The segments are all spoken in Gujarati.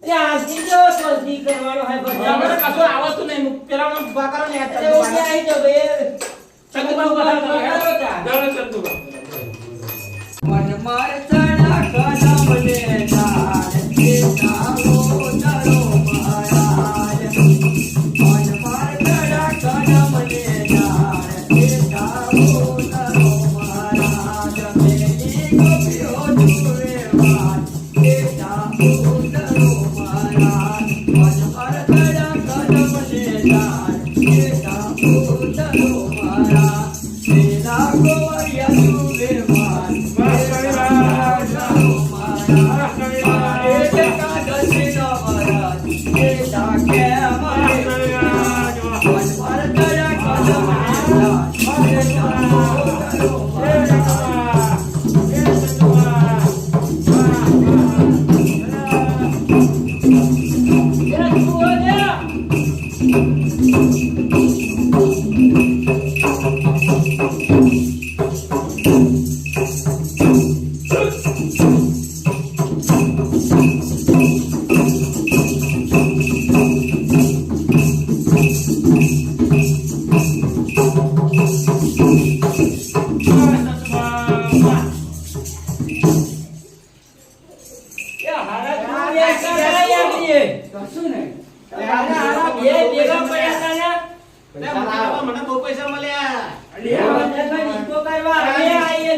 એ આજી જો તોજી કરવાનો હે બધા મને કશો આવતું નહીં પેલા મને ઉભા કરો ને અરે ઓકે આવી જાવ બે ચંદુબા ઉભા કરો ચંદુબા મન માર ચણા કદમ લે તાર કે તારો તારો મહારાજ મન માર ચણા કદમ લે તાર કે તારો તારો મહારાજ મેરી ગોપીઓ તુરે વાત કે તારો તારો મહારાજ મન માર ચણા કદમ લે તાર કે તારો તારો મહારાજ તેરા ગોવરિયા તુરે વાત મને બહુ પૈસા મળ્યા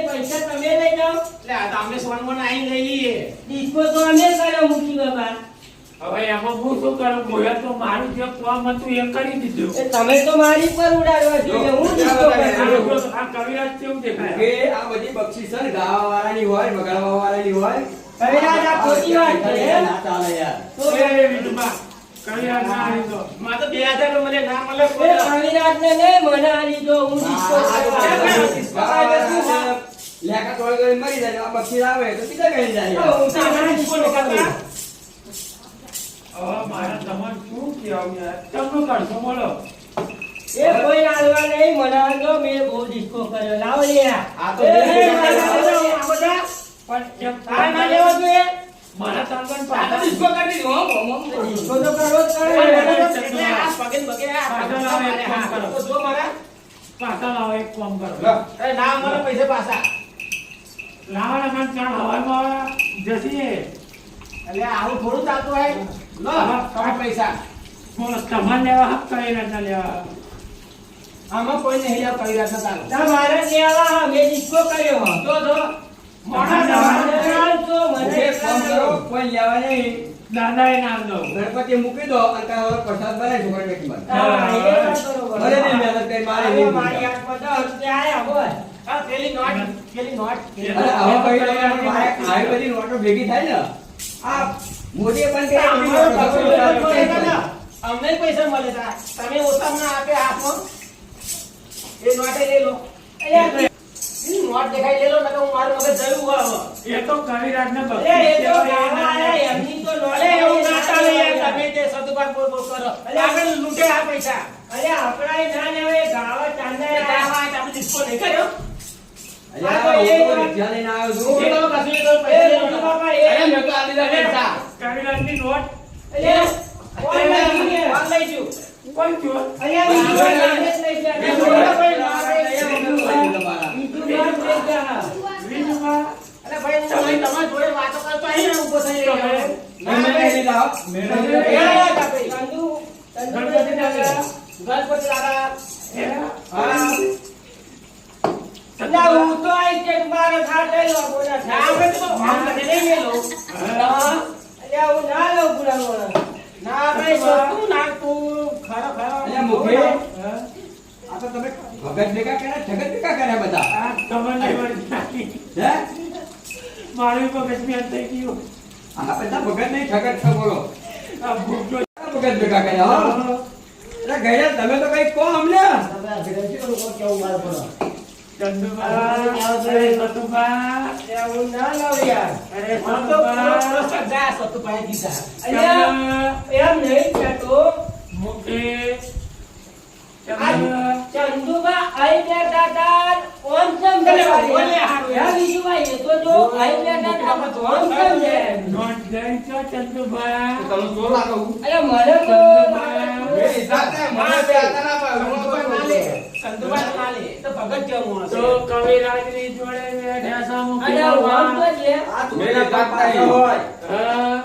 પૈસા તમે લઈ જાઓ એટલે આ તો અમે સોનમોન આઈને લઈ લઈએ ડિસ્કો તો અમે કર્યો મૂકી બાબા હવે એમાં હું શું કરું બોયા તો મારું જે કામ હતું એ કરી દીધું એ તમે તો મારી પર ઉડાડવા જોઈએ હું ડિસ્કો કર્યો આ કવિરાજ કેવું દેખાય કે આ બધી બક્ષિસ છે ને ગાવા વાળાની હોય વગાડવા વાળાની હોય કવિરાજ આ ખોટી વાત છે ના ચાલે યાર એ વિધુબા કવિરાજ ના આવી તો માં તો 2000 મળે ના મળે એ કવિરાજને ને મને આલી દો હું ડિસ્કો કરવા લેખા તોડ કરી મરી જાય આ બક્ષિસ આવે તો સીધા ગઈ જાય હું તમારા ડિસ્કો કરવા હવે મારા તમારે શું કહેવું યાર તમને કરશો બોલો એ કોઈ આલવા નહીં મને આલો મેં બહુ ડિસ્કો કર્યો લાવો લે આ તો એ, બે એ, પૈસા આ બધા પણ એમ આ ના લેવા જોઈએ મારા તંગન આ તો પાછા ડિસ્કો કરી દીધો હો ડિસ્કો તો કરવો જ કરે એટલે આ પગે ને બગે આ પાછળ આવે એક કામ કરો. તો જો મારા પાછા લાવો એક કામ કરો અરે ના મને પૈસા પાછા લાવવાના મને ચાર હવામાં જશે એટલે આવું થોડું ચાલતું હોય લો તમે પૈસા બોલો તમારે લેવા હક કવિરાજ ના લેવા આમાં કોઈ નહીં યાર કરી રહ્યા ચાલો ના મારે લેવા મેં ડિસ્કો કર્યો જો જો મોટા તો મને જે ફોન કરો કોઈ લેવા નહીં દાદા એ નામ દો ગણપતિ મૂકી દો અને કાંઈ હવે પ્રસાદ બનાવી છોકરા બેટી માં હા, એ વાત બરોબર. ભલે નહીં મહેનત કરી મારે નહીં મારી હાથ પર 10 રૂપિયા આયા બોલ આ પેલી નોટ અને હવે કઈ લેવાનું મારે આવી બધી નોટો ભેગી થાય ને આ મોદીએ પણ કે આપણી નોટો અમને પૈસા મળે છે તમે ઓછા ના આપે હાથમાં એ નોટે લઈ લો અલ્યા, એ નોટ દેખાઈ લઈ લો નકર હું મારું મગજ જયું હોય હવે. એ તો કવિરાજ ને અલ્યા, એ તો ગાવા આયા, એમની તો અરે એવું ના ચાલે યાર નોલેજ તમે જે સદુપાન બોલ બોલ કરો આગળ લૂંટે આ પૈસા અલ્યા, આપણાય ના લેવાય, ગાવા ચાંદા એ આયા. ગાવા આપણે ડિસ્કો નહીં કર્યો અલ્યા હું તો રિક્ષા લઈને આવ્યો છું એ તો કશું એ તો એ પૈસા લઈ લો. મોટું બાપા, એ અરે મેં તો આ લીધા પૈસા કવિરાજ ની નોટ અલ્યા, કોણ લઈ ગયું? કોણ લઈ ગયું? કોઈ કયો અલ્યા, બીજું કોઈ નોલેજ લઈ ગયા. મેં જોયા ભાઈ, ના ભાઈ, બીજું નોટ લઈ ગયા. વિધુબા અરે ભાઈ હું અહીં તમારી જોડે વાતો કરતો અહીં ઊભો થઈ રહ્યો મેં નહીં લીધા મેં નહીં લીધા. ચંદુ, ચંદુ ગણપતિ દાદા ગણપતિ દાદા હા અલ્યા, હું તો આઈ છે, મારો ખાટ લઈ લો, બોલા ના આપણે તો આમ કરીને લઈ લો અલ્યા, હું ના લઉં ગુલામોને. ના ભાઈ સસ્તું નાખતું ખરો ખરો અલ્યા મુખે આ તો તમે ભગત ભેગા કર્યા જગત ભેગા કર્યા બધા આ ખબર નહીં પડી હે મારું મગજ મેં થઈ ગયું આ બધા ભગત નહીં ઠગત છે બોલો આ ભૂખ આ ભગત ભેગા કર્યા હો અરે ગયા તમે તો કઈ કહો અમને ચંદુબા અરે સતુબા અલ્યા, હું ના લઉં યાર. અરે આમ તો પૂરો સતુબા સજા સતુભાઈ દીધા અલ્યા, એમ નહીં કહેતો. મુકે આ ચંદુબા આઈ બેઠા હતા, ઓમ સમ એટલે જવાય. બોલે હારું. હા, બીજું ભાઈ, એ તો જો ભાઈ બેઠા હતા, તો ઓમ સમ છે. નોટ જઈ છો ચંદુભા તમે ચોર લાગો અરે મને તો બે હિસાબ થાય, મને બે આતા ના પાડો. સંતુભાઈ ના લે. સંતુભાઈ ના લે. તો ભગત જેવો માણસ તો છે. કવિરાજની જોડે બેઠા છો મુખી અરે ઓમ બાબા. તો છે. મેરા બાપ પાછો હોય. હા,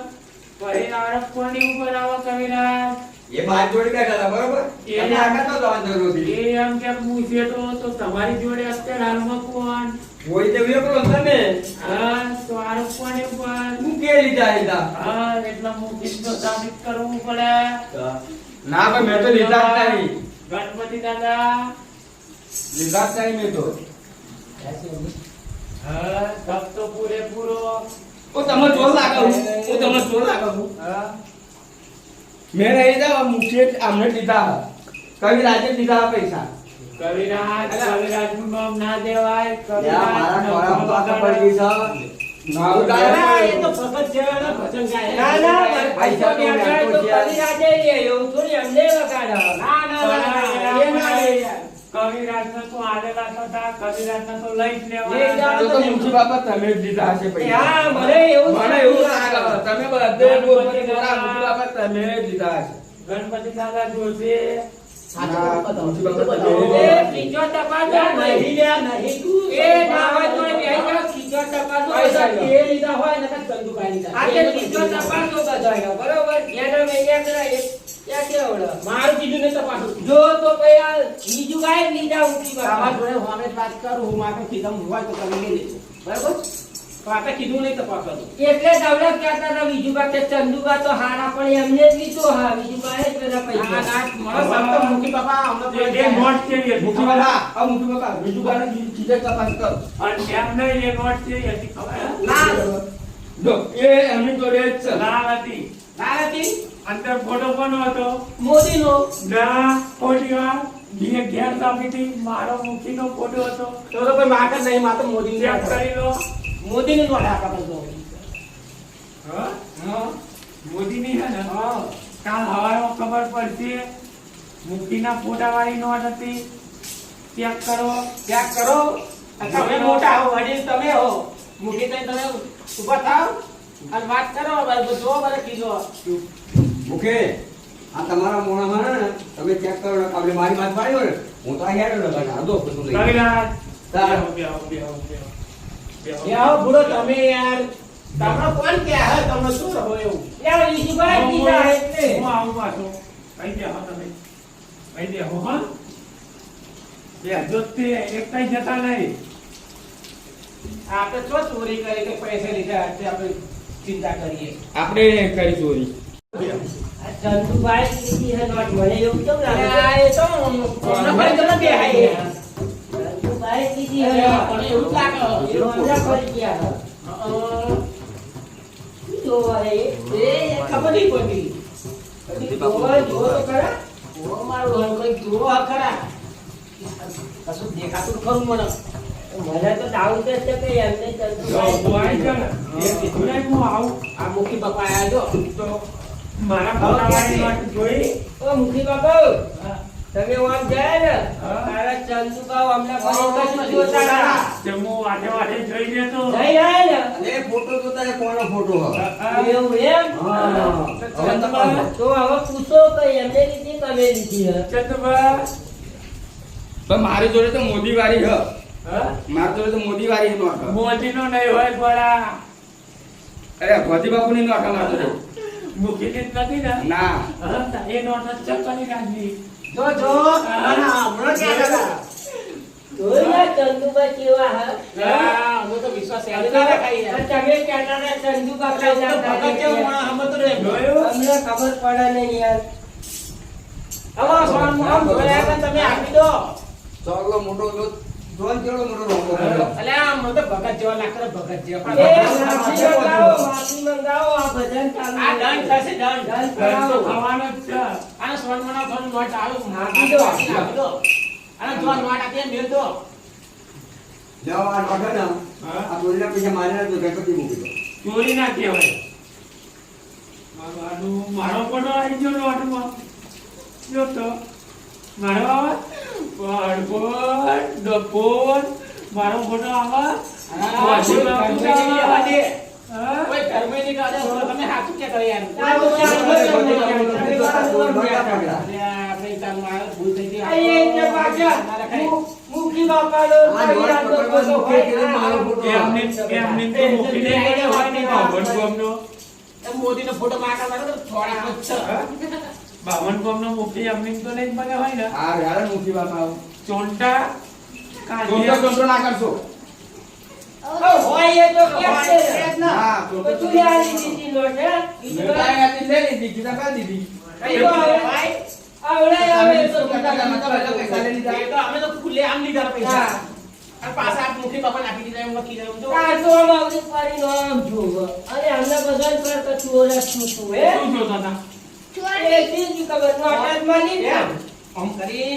પછી આરોપ કોની ઉપર આવો કવિરાજ? એ બાર જોડે બેઠા હતા, બરોબર? એ અને આગળ તો જવાની જરૂર હતી. એ એમ કે હું શેઠો તો તમારી જોડે અત્યારે હાલમાં કોણ? હોય તે વેપરો તમે. હા, તો આરોપ કોની ઉપર? હું કે લીધા લીધા. હા, એટલે મુખી તો સાબિત કરવું પડે. ના ભાઈ મેં તો લીધા જ નહીં. ગણપતિ દાદા લીધા જ નહીં મેં તો. હા, તપ તો પૂરેપૂરો. હું તમે ચોર લાગો હું તમે ચોર લાગો છું. હા, મેં રહી જાવ મુખ્ય આમને લીધા. કવિ રાજે લીધા પૈસા. કવિરાજનું નામ ના દેવાય. મારા ખોરામાં પાછા પડી ગઈ છે. ના, ના, એ તો ભગત જેવાના ભજન ગાય. ના, ના, પૈસા તો બેઠા તો કવિરાજે લે, એવું થોડી અમને વગાડો. ના, ના, ના, એ ના લે યાર. કવિરાજને તો આલેલા હતા, કવિરાજને તો લઈ જ લઈ લેવાના જાઓ. તો મુખી બાપા તમે જ લીધા હશે પૈસા. હા, મને એવું મને એવું લાગે તમે બધે મુખી બાપા તમે જ લીધા હશે. ગણપતિ દાદા જોશે. ના, મુખી બાપા એ તમે જ ખીચો તપાસો નહીં. નહીં લે, નહીં તું. એ ના હોય તો બેહી જાઓ, ખીચો તપાસો પૈસા બધાય. એ લીધા હોય ને તો ચંદુભાઈ લીધા. આ તે ખીચો તપાસો બધાયનો, બરોબર? એનો મૈયા કરાય, ત્યાં કેવડો. મારું કીધું નહીં તો પાછું. જો તો ભાઈ આ બીજું કાંઈ જ લીધા ઊંચી તમારા બાબા. જોડે હું આપણે વાત કરું, હું મારે કીધું હોય તો તમે લઈ લેજો. બરાબર? તો આપણે કીધું નહીં તો પાછું. એટલે તમને કહેતા હતા બીજુબા કે ચંદુબા તો હારા પણ એમને જ લીધો હા બીજુબા એ જ બધા ના, પૈસા. ના, મારા સાહેબ તો મુખી બાપા હમણાં એ નોટ છે એ મુખી બાપા આ મુખી બાપા બીજું ગાને ચીજે તપાસ કરો. અને એમને એ નોટ છે એ હતી ખબર? ના, જો એ એમની જોડે જ છે. લાલ હતી. ના નથી. અંદર ફોટો કોનો હતો? મોદીનો. ના, ખોટી વાત. બે ઘેર આપી હતી, મારો મુખીનો ફોટો હતો. તો તો કોઈ માર્ક જ નહીં, મારે તો મોદીની ચેક નોટ. કરી લો. મોદીની નોટ આપણા તો. હા? હા, મોદીની છે ને? હા. કાલ હવારમાં ખબર પડશે. મુખીના ફોટાવાળી નોટ હતી. ચેક કરો. ત્યાગ કરો. તમે મોટા હો, વડીલ તમે હો. મુખી તો તમે ઊભા થાવ અને વાત કરો. બરાબર, જો બરાબર કીધો. મુખે આ તમારા મોણામાં ને તમે ચેક કરો ને આપણે મારી વાત પાડ્યો ને હું તો આ હેડો લગાડ્યો આ દો બધું લઈ કવિરાજ. તાર. બેહો, બેહો, બેહો. બેહો. એ આવો બુડો તમે યાર. તમને કોણ કે હે તમે શું રહો એવું? યાર બીજુબા એ લીધા એટલે. હું આવું પાછો. કહી દેહો તમે. કહી દેહો, હા? બે જોતે એકટાઈ જતા નહીં. આપણે શું ચોરી કરી કે પૈસા લીધા એટલે આપણે ચિંતા કરીએ. આપણે કરી ચોરી આ ચંદુભાઈ લીધી છે નોટ મને એવું કેમ લાગે છે? આ એ તો હમણાં ભાઈ તમે બે આઈએ. ચંદુભાઈ લીધી છે. પણ એવું જ લાગે. એવું હમણાં કરી ગયા છે. શું જોવા છે એ? એ ખબર નહીં પડતી. જોવા જોવો તો ખરા. ઓ મારું કંઈક જોવો હા ખરા. કશું દેખાતું ખરું મને. મને તો ડાઉટ જ છે કે એમને જો, ચંદુભાઈ હું આવી ગયો ને. એ કીધું ને હું આવું. આ મુખી બાપા આયા જો. તો મારા ફોટાવાળી નોટ જોઈ. ઓ મુખી બાપા હા. તમે આમ જાય ને હા. તારા ચંદુભાઈ અમને ફરી કશું જોતા ના. તે હું વાટે વાટે જોઈ લેતો. નહીં આય ને અને એ ફોટો જોતા એ કોનો ફોટો હ એવું એમ હા. હવે તમારે તો હવે પૂછો કે એમને લીધી કે અમે લીધી હે? ચંદુભા. પણ મારી જોડે તો મોદી વાળી હ હા? મારી જોડે તો મોદી વાળી નોટ હ. મોદીનો નહીં હોય ગોળા. અરે ગોધી બાપુની નોટ હ મારી જોડે. મૂકીની જ નથી ને? ના હા, એ નોટ જ ચકલી રાખી. જો જો. અને હમણાં ક્યાં હતા? જોઈ લે ચંદુભાઈ કેવા હે? હા, હું તો વિશ્વાસ યાદ ના રાખાય યાર. તમે કહેતા હતા ચંદુભાઈ આપણે તો ભગત જેવો માણસ હમણાં તો રે. જોયું? અમને ખબર પડે નહીં યાર. હવે સોન આમ જોયા હતા તમે આપી દો. ચોગલો મોટો જો જોન કેવડો મોટો રોંગો કર્યો. અલ્યા મને તો ભગત જેવા લાગતો ભગત જેવા. એ માફી મંગાવો, માફી મંગાવો, આ ભજન ચાલુ આ દંડ થશે દંડ. દંડ ઘર તો કરાવો. ખાવાનો જ છે. આને સોન મના થોડું નોટ આલું. આપી દો. આપી દો. અને જો નોટ આપીએ મેલ દો. જાઓ આ નોટ હે ને હા? આ ચોરીના પૈસા મારીને તો ગણપતિ મૂકી દો. ચોરી ના કહેવાય. મારો ફોટો આવી ગયો નોટમાં. જો તો મારો પડપડ ડપોર મારો ફોટો આવો હા, કોઈ ઘરમાં નહીં રહેવા દે. હા? કોઈ ઘરમાં નહીં રહેવા દે. તમે હાચું કે કરો યાર. આવો ત્યાં અરે આપણે કામમાં આવે, ભૂલ થઈ ગઈ. મુખી બાપાનો આ દોડ પકડવા મુખી કરીને મારો ફોટો એમને તો મૂકીને હોય ને બાવન ગામનો. મોદીનો ફોટો માગા મારો તો થોડા હાથ છે. બાવન ગામનો મૂકી એમને તો નહીં જ બને હોય ને. આ યાર મુખી બાપા ચોંટા ટોટો ટોટો ના કરશો હોય એ તો ક્યાં છે? હા બધું યાર દીધી લો છે મેં આયાતી લે લીધી કીધા કા દીધી આવડે આવે તો પૈસા લઈ લીધા એ તો અમે તો ખુલ્લે આમ લીધા પૈસા. હા. અને પાછા આ મુખી બાપાને આપી દીધા એમ વકીલ એમ જો. કાચોમાં આવતી ફરીનો આમ જોવો. અને અમને બધાને પર તો ચોર જ છું હે શું જોતા હતા? એ ચીજ ખબર નોટમાં નહીં એમ આમ કરી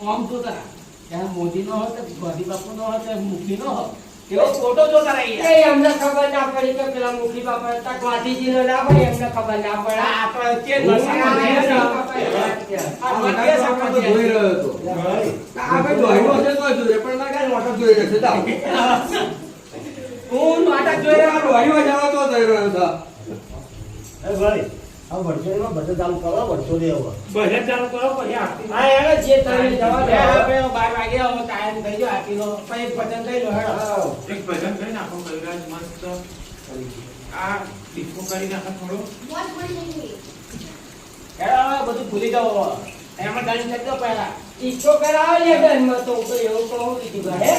આમ જોતા હતા. ત્યાં મોદીનો હતો, ગાંધી બાપુનો હતો, મુખીનો હતો. એવો ફોટો જોતા રહી યાર. એ અમને ખબર ના પડી કે પેલા મુખી બાપા હતા ગાંધીજીનો ના હોય એમને ખબર ના પડે આ તો કે નશામાં રહે છે. આ આ વકીલ મોટા સામે તો જોઈ રહ્યો હતો આ ભાઈ દોડ્યો છે તો જોઈ પણ ના કાંઈ મોટો જોઈ રહ્યો છે જાઓ હું નાટક જોઈ રહ્યો હતો. દોડ્યો જાવ તો જોઈ રહ્યો હતો ભાઈ આ વર્ષોમાં બધું ચાલુ કરો વર્ષો દેવો બજેટ ચાલુ કરો પછી આરતી. હા એને જે તમે જવા બે દો આપણે 12 વાગે હવે ટાઈમ થઈ ગયો આરતીનો. પછી ભજન થઈ લો હેડો. એક ભજન કરી નાખો બલરાજ મસ્ત. આ ડિસ્કો કરી નાખો થોડો. હેડો હવે બધું ભૂલી જાઓ. એમાં ડાળી કરી દો પહેલા. ઈચ્છો કરાવો ને ઘરમાં તો હું તો એવું કહું કીધું હે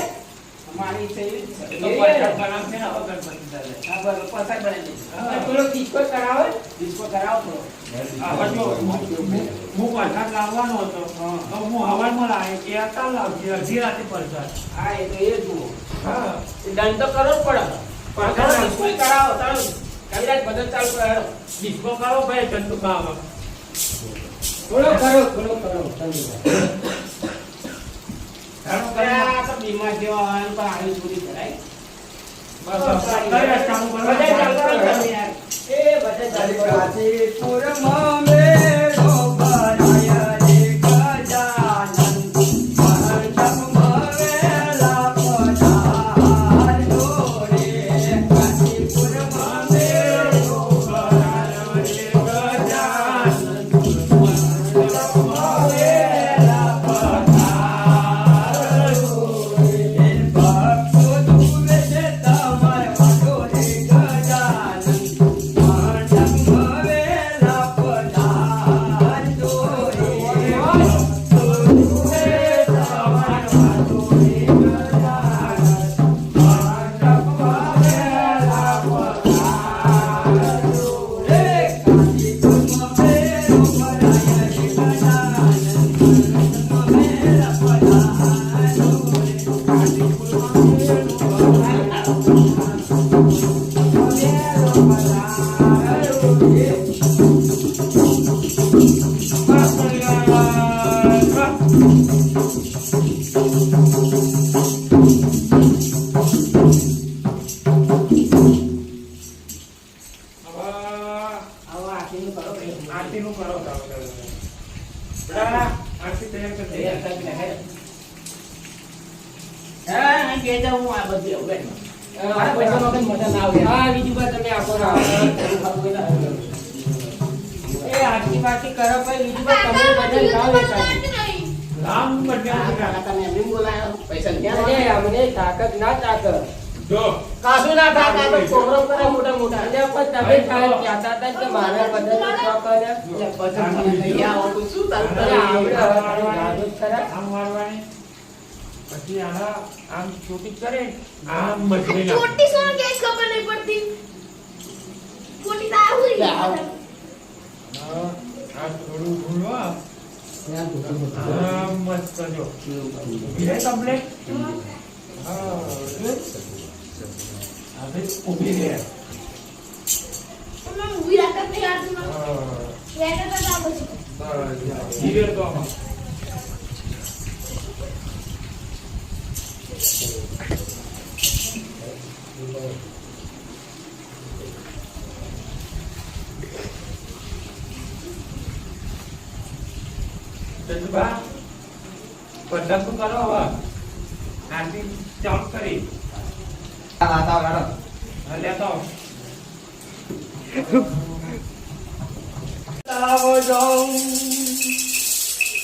અમારી ઈચ્છા એવી જ છે. એ તો પ્રસાદ બનાવશે ને હવે ગણપતિ દાદા. હા, બરોબર. પ્રસાદ બનાવી દઈશ. થોડો ઈચ્છો કરાવો ડિસ્કો કરાવો થોડો. આ જો હું પ્રસાદ લાવવાનો હતો તો હું હવારમાં લાવ્યો કે અત્યારે લાવજે અડધી રાતે પ્રસાદ. હા, એ તો એ જુઓ. હા એ દંડ તો કરવો જ પડે. પણ હા. ડિસ્કો કરાવો. ચાલો કવિરાજ ભજન ચાલુ કરો હેડો. ડિસ્કો કરો ભાઈ ચંદુ બાબા. થોડો કરો તમે હેડો અરે આ તો બીમાર જેવા હોય પણ આવી પૂરી કરાય. બસ કઈ રસ્તાનું કરો. ભજન ચાલુ કરો તમે યાર. એ બધા ચાલુ કરો ગાજીપુરમાં મેળો ભરાય રે ગજાનન મંડપમાં વેલા પધારજો રે ગાજીપુરમાં મેળો ભરાય રે ગજાનન મંડપમાં વેલા પધારજો રે ભક્તો જુએ છે તમારે વાટો રે ગજાનન આવો આરતીનું કરો ભાઈ. આરતીનું કરો ચાલો. બરાબર. આરતી તૈયાર કરી તૈયાર દે. કરીને હેડો. હા, અહીં કહી દઉં હું આ બધું એવું બેઠો. મારા પૈસા વગર મજા ના આવે. હા બીજું બા તમે આપો ના એ આરતી બારતી કરો પછી બીજું બા તમે બધા ખાવ રામ બન્યા છે. તમે એમને બોલાયો પૈસા ક્યાં અરે લાગ્યા? અમને તાકાત ના તાકાત જો કાશું ના થાય કાં તો પ્રોગ્રામ કરે મોટા મોટા. એટલે પણ તમે ખાલી કહેતા હતા કે મારે બધા શોખ કરે એટલે ભજન મને નહીં આવડતું. શું તારું અરે કરે? આવડે હવે જાદુ જ ખરા આમ વાળવાની પછી આના આમ છોટી કરે આમ મજરી નાખે. छोटी सोन के खबर नहीं पड़ती छोटी तो हुई आओ। હા, આ થોડું ભૂલો આ મસ્ત જો ધીરે કમ્પ્લેટ. હા હવે ઊભી રહે. मैं मूवी रखता नहीं यार तुम હા, ये करता था बस બસ, ધીરે તો આમાં. ચંદુભા, પંદર તો કરો હવે. આરતી ચાપ કરી આતા ગાડો હા, લેતો આવો. બતાવજો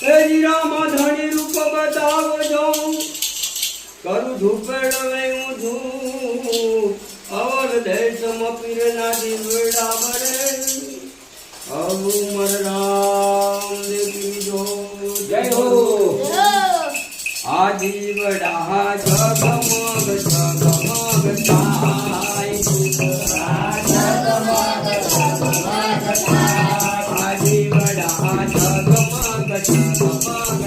હે રામ ધણી રૂપ બતાવજો કરું ધૂપડ હું ધૂપ અવર દેશમાં પીરના દીવડા બરે અમર રામ દેવી જો જય હો આ દીવડા જગમગ જગમગ થાય આ દીવડા જગમગ જગમગ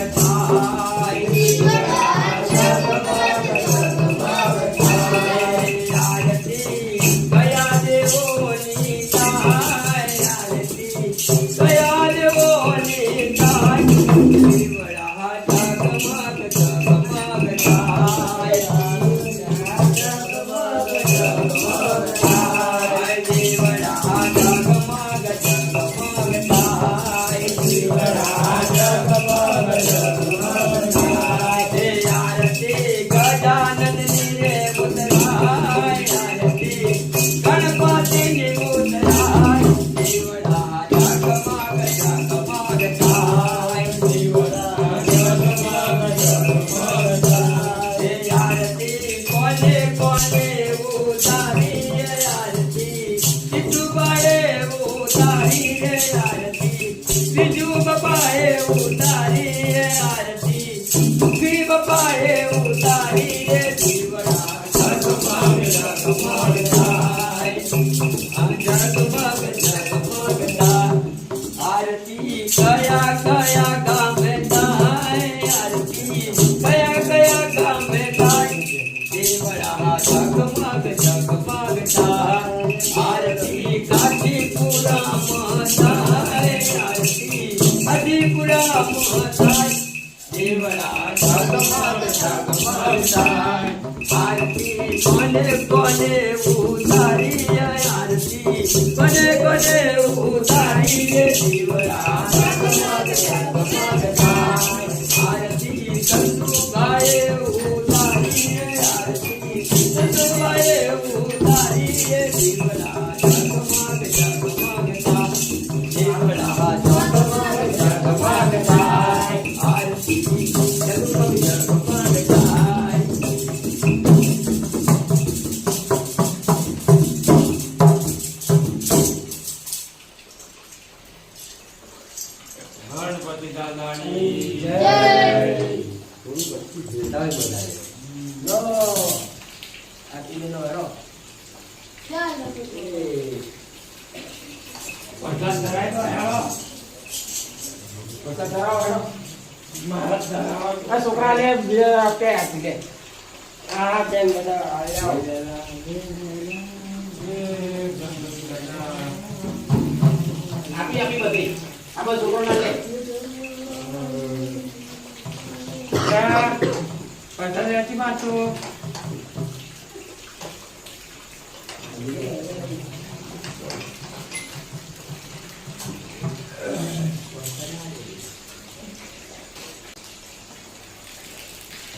ગણપતિ દાદાની પ્રસાદ ધરાય તો હેલો. પ્રસાદ ધરાવો હેડો. મહારાજ ધરાવો. આ છોકરાને બે કે આપી દે. આ બેન બધા આવ્યા. આપી બધી આ બધું છોકરો ના લે. પ્રસાદ વેચી પાછું.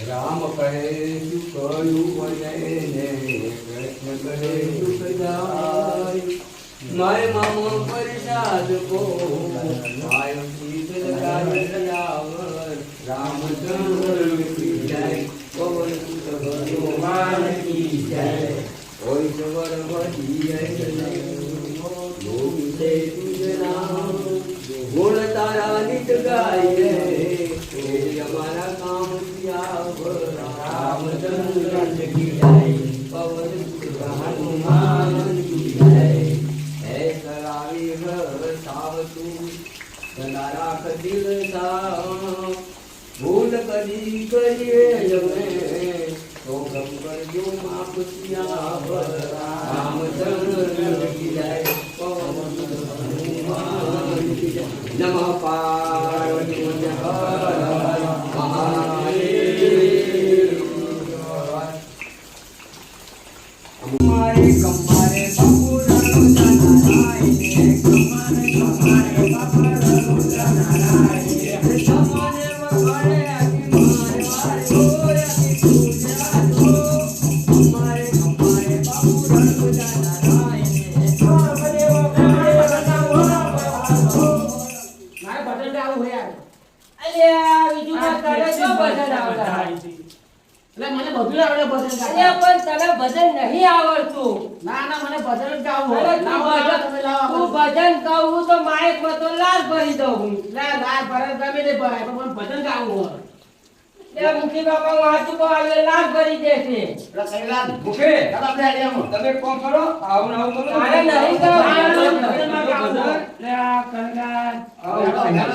રામ કહે શું કયું વજય ને કૃષ્ણ કહે સુખ જાય માય મામો પ્રસાદ કો આયો શીતલ કાવર રામચંદ્ર કી જય પવન સુત ભગવાન કી જય ઓય સવર વધી લોક સે તુજ નામ ગુણ તારા નિત ગાય हमारा काम किया रामचंद्र की जय पवन हनुमान की जय ऐसा सावतु सदा राख दिल सा भूल कदी करिए जमे तो कम कर जो माप किया रामचंद्र की जय पवन हनुमान की जय नमः पार्वती हमारे कमारे बपुरनु जनारायणे कमारे बपुरनु जनारायणे हमारे वखाणे अति मारे मारे हो अति पूजा हो આવું હોય યાર. અલ્યા વિજુબા તારે તો ભજન આવડે એટલે મને બધું આવડે ભજન અલ્યા ગાતા. પણ તને ભજન નહીં આવડતું ના ના મને ભજન જ ગાવું અરે હોય. તું લાવો, લાવો, તમે લાવો. તું ભજન કહું તો માઇક માં તો લાલ ભરી દઉં હું ના ના ભરત ગમે તે ભરાય, પણ મને ભજન ગાવું હોય. એ મુખી બાપા હું હાચું કહું એટલે લાલ ભરી દેશે એટલે કૈલાસ, મુકે ચાલો આપણે આડિયામાં. તમે કોમ કરો આવું ને આવું કરો તારે નહીં ના, ગાવું. ના, ભજનમાં ગાવું હોય. લે આ કૈલાસ. આવું કૈલાસ.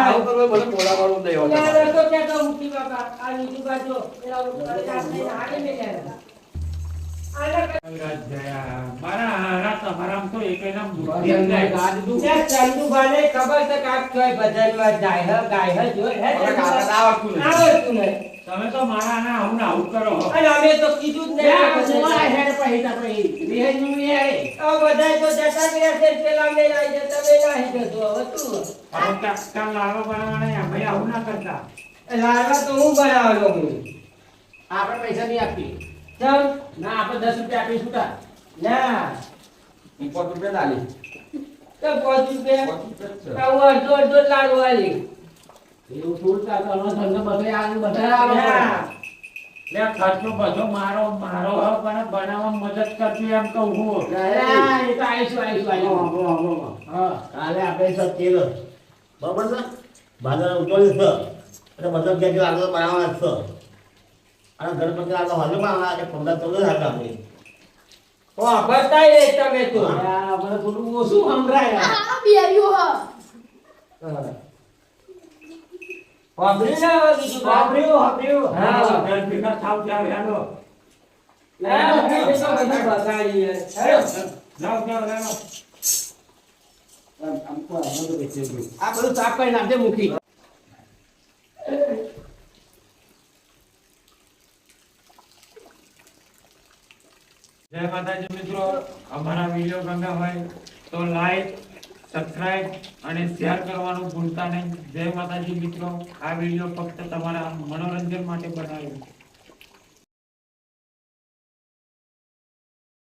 આવું કરવું બધું બોલાવાનું જ નહીં હોતું. યાર, તો કહેતો મુખી બાપા આ વિજુબા જો પેલા આપણે હાથે મેલ્યા કૈલાસ જયા. મારા હારા તમારામાં તો એકેયના બુદ્ધિ જ ભજનમાં નહીં. ગા દીધું. ચંદુભાને ખબર છે કે આ કઈ ભજનમાં જાય હે ગાય હે જો હે મને ગાતા આવડતું નહીં. આવડતું નહીં તમે તો મારા ના આવું ને આવું કરો હો. અને અમે તો કીધું જ લે, આ નહીં સોળા હેડ પછી તા પછી. વિહેજનું વિહે. આ બધા તો જતા ગયા છે પેલા અમે આવી જતા તમે નાહી જતો હવે તું હવે કાકા લાડવા બનાવવાના એમ ભાઈ આવું ના કરતા. લાડવા તો હું બનાવવાનો હું આપણે પૈસા નહીં આપી. ચમ ના આપણે 10 રૂપિયા આપીશું તાર. ના હું 5 રૂપિયા લાલી. તો 5 રૂપિયા 5 રૂપિયા જ છે. તો હું અડધો અડધો જ લાડુ આલી એવું થોડું ચાલે. આનો ધંધો બધો આવે, બધા આવે. ના. લે ખર્ચો બધો મારો હો, પણ બનાવવામાં મદદ કરજો એમ કહું હું. ના, એ તો આવીશું, આવીશું. હા. કાલે આપણે સબ તેલ બરાબર છે ભાદર ઉતોલી છે એટલે બધા કે આગળ બનાવવાના છે અને ગણપતિ આગળ હજુ બનાવવાના એટલે 15 14 હાથ આપણે ઓ બતાઈ રે તમે તો આ મને થોડું ઓછું સંભળાય. આ બિયારીઓ હ વાપરી ના આવે બીજું વાપર્યું, વાપર્યું. હા. ઘર ભેગા થાવ જાવ હેલો. ના મુખી તો બધું બગાડી હેડો જાઓ જાઓ હેલો. આ બધું સાફ કરી નાખજે મૂકી. જય માતાજી મિત્રો, અમારા વિડીયો ગમ્યા હોય તો લાઈક, સબસ્ક્રાઇબ અને શેર કરવાનું ભૂલતા નહીં. જય માતાજી મિત્રો, આ વિડીયો ફક્ત તમારા મનોરંજન માટે બનાવ્યો.